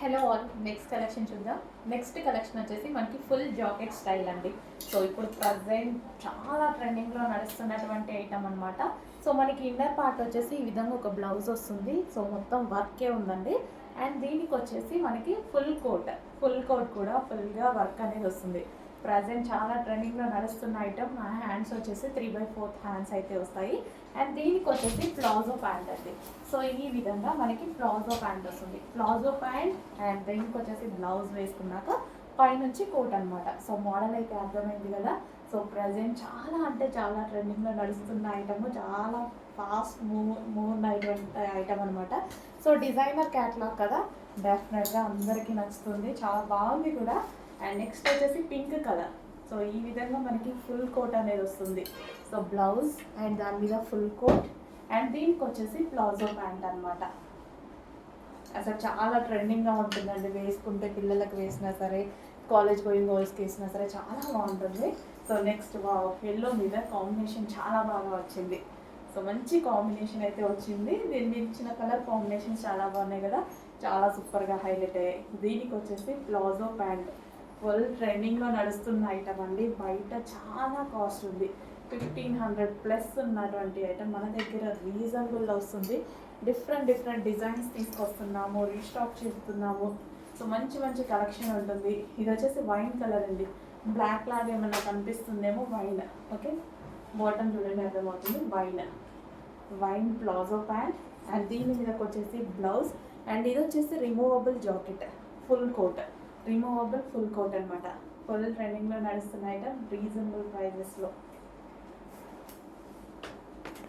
Hello all, next collection చూద్దాం. Next collection వచ్చేసి మనకి ఫుల్ జాకెట్ స్టైల్ అండి. సో ఇప్పుడు ప్రజెంట్ చాలా ట్రెండింగ్లో నడుస్తున్నటువంటి ఐటమ్ అనమాట. సో మనకి ఇన్నర్ పార్ట్ వచ్చేసి ఈ విధంగా ఒక బ్లౌజ్ వస్తుంది. సో మొత్తం వర్కే ఉందండి. అండ్ దీనికి వచ్చేసి మనకి ఫుల్ కోట్ కూడా ఫుల్గా వర్క్ అనేది వస్తుంది. ప్రజెంట్ చాలా ట్రెండింగ్లో నడుస్తున్న ఐటమ్. హ్యాండ్స్ వచ్చేసి 3/4 హ్యాండ్స్ అయితే వస్తాయి. అండ్ దీనికి వచ్చేసి ప్లాజో ప్యాంట్ అండి. సో ఈ విధంగా మనకి ప్లాజో ప్యాంట్ వస్తుంది. ప్లాజో ప్యాంట్ అండ్ దీనికి వచ్చేసి బ్లౌజ్ వేసుకున్నాక పైనుంచి కోట్ అనమాట. సో మోడల్ అయితే అర్థమైంది కదా. సో ప్రజెంట్ చాలా అంటే చాలా ట్రెండింగ్లో నడుస్తున్న ఐటమ్, చాలా ఫాస్ట్ మూవ్ అయినటువంటి ఐటమ్ అనమాట. సో డిజైనర్ క్యాట్లాగ్ కదా, డెఫినెట్గా అందరికీ నచ్చుతుంది. చాలా బాగుంది కూడా. అండ్ నెక్స్ట్ వచ్చేసి పింక్ కలర్. సో ఈ విధంగా మనకి ఫుల్ కోట్ అనేది వస్తుంది. సో బ్లౌజ్ అండ్ దాని మీద ఫుల్ కోట్ అండ్ దీనికి వచ్చేసి ప్లాజో ప్యాంట్ అనమాట. అసలు చాలా ట్రెండింగ్గా ఉంటుందండి. వేసుకుంటే పిల్లలకు వేసినా సరే, కాలేజ్ గోయింగ్ గర్ల్స్కి వేసినా సరే చాలా బాగుంటుంది. సో నెక్స్ట్ ఎల్లో మీద కాంబినేషన్ చాలా బాగా వచ్చింది. సో మంచి కాంబినేషన్ అయితే వచ్చింది. దీన్ని ఇచ్చిన కలర్ కాంబినేషన్ చాలా బాగున్నాయి కదా, చాలా సూపర్గా హైలైట్ అయ్యాయి. దీనికి వచ్చేసి ప్లాజో ప్యాంట్ ఫుల్ ట్రెండింగ్లో నడుస్తున్న ఐటమ్ అండి. బయట చాలా కాస్ట్ ఉంది, 1500+ ఉన్నటువంటి ఐటమ్ మన దగ్గర రీజనబుల్ వస్తుంది. డిఫరెంట్ డిజైన్స్ తీసుకొస్తున్నాము, రీస్టాక్ చేస్తున్నాము. సో మంచి కలెక్షన్ ఉంటుంది. ఇది వచ్చేసి వైన్ కలర్ అండి. బ్లాక్ లాగా ఏమన్నా కనిపిస్తుందేమో, వైన్. ఓకే, బాటమ్ చూడండి అర్థమవుతుంది. వైన్ ప్లాజో ప్యాంట్ అండ్ దీని మీదకి వచ్చేసి బ్లౌజ్. అండ్ ఇది వచ్చేసి రిమూవబుల్ జాకెట్, ఫుల్ కోట్ అనమాట. ఫుల్ ట్రెండింగ్లో నడుస్తున్న ఐటమ్, రీజనబుల్ ప్రైజెస్లో.